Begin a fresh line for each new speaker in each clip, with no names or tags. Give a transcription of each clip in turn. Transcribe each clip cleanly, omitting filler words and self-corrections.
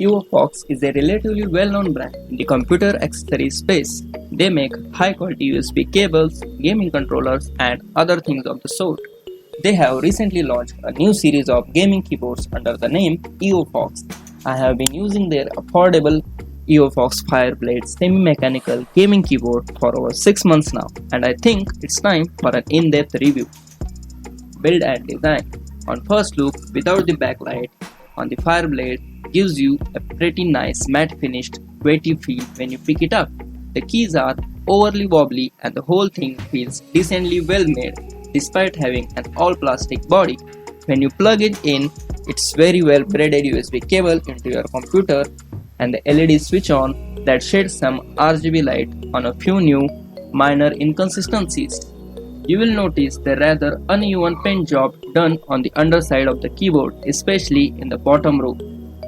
EvoFox is a relatively well-known brand in the computer accessories space. They make high-quality USB cables, gaming controllers, and other things of the sort. They have recently launched a new series of gaming keyboards under the name EvoFox. I have been using their affordable EvoFox Fireblade semi-mechanical gaming keyboard for over 6 months now, and I think it's time for an in-depth review. Build and design. On first look, without the backlight on the Fireblade gives you a pretty nice matte finished weighty feel when you pick it up. The keys are overly wobbly and the whole thing feels decently well made despite having an all plastic body. When you plug it in, it's very well braided USB cable into your computer and the LED switch on that sheds some RGB light on a few new minor inconsistencies. You will notice the rather uneven paint job done on the underside of the keyboard, especially in the bottom row.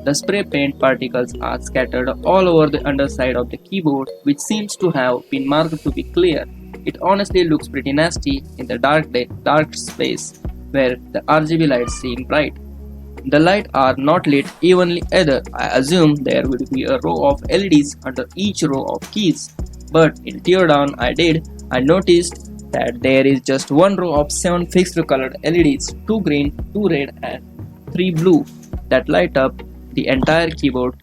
The spray paint particles are scattered all over the underside of the keyboard, which seems to have been marked to be clear. It honestly looks pretty nasty in the dark space where the RGB lights seem bright. The lights are not lit evenly either. I assume there would be a row of LEDs under each row of keys, but in teardown I noticed that there is just one row of 7 fixed colored LEDs, 2 green, 2 red and 3 blue, that light up the entire keyboard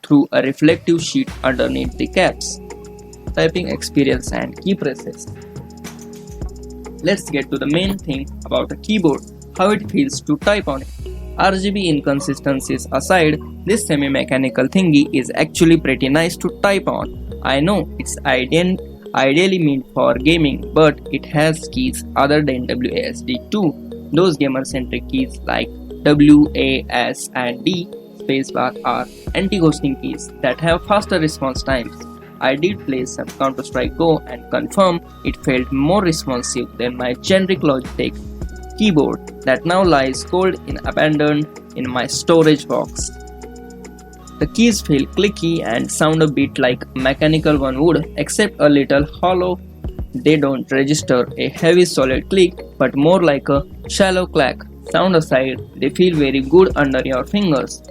through a reflective sheet underneath the caps. Typing experience and key presses. Let's get to the main thing about a keyboard, how it feels to type on it. RGB inconsistencies aside, this semi-mechanical thingy is actually pretty nice to type on. I know it's ideally meant for gaming, but it has keys other than WASD too. Those gamer-centric keys like W, A, S and D spacebar are anti-ghosting keys that have faster response times. I did play some Counter-Strike Go and confirm it felt more responsive than my generic Logitech keyboard that now lies cold and abandoned in my storage box. The keys feel clicky and sound a bit like a mechanical one would, except a little hollow. They don't register a heavy solid click, but more like a shallow clack. Sound aside, they feel very good under your fingers.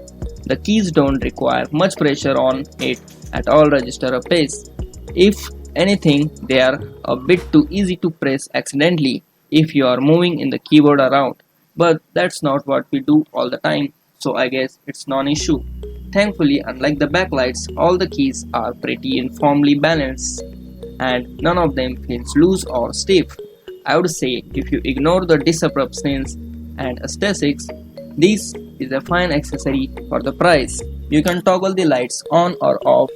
The keys don't require much pressure on it at all register a pace. If anything, they are a bit too easy to press accidentally if you are moving in the keyboard around. But that's not what we do all the time, so I guess it's non-issue. Thankfully, unlike the backlights, all the keys are pretty uniformly balanced and none of them feels loose or stiff. I would say if you ignore the disappropriations and aesthetics, this is a fine accessory for the price. You can toggle the lights on or off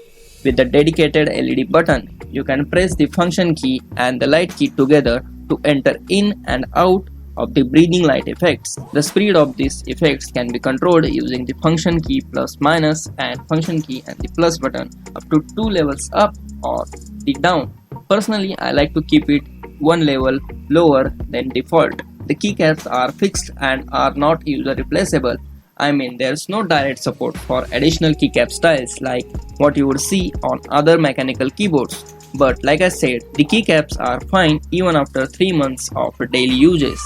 with the dedicated LED button. You can press the function key and the light key together to enter in and out of the breathing light effects. The speed of these effects can be controlled using the function key plus minus and function key and the plus button up to 2 levels up or the down. Personally, I like to keep it 1 level lower than default. The keycaps are fixed and are not user replaceable. I mean, there's no direct support for additional keycap styles like what you would see on other mechanical keyboards. But like I said, the keycaps are fine even after 3 months of daily uses.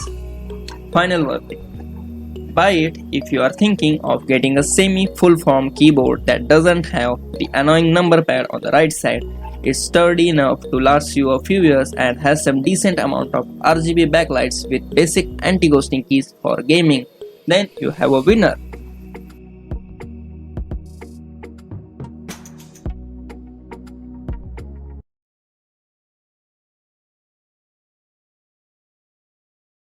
Final verdict. Buy it if you are thinking of getting a semi-full-form keyboard that doesn't have the annoying number pad on the right side. It's sturdy enough to last you a few years and has some decent amount of RGB backlights with basic anti-ghosting keys for gaming. Then you have a winner.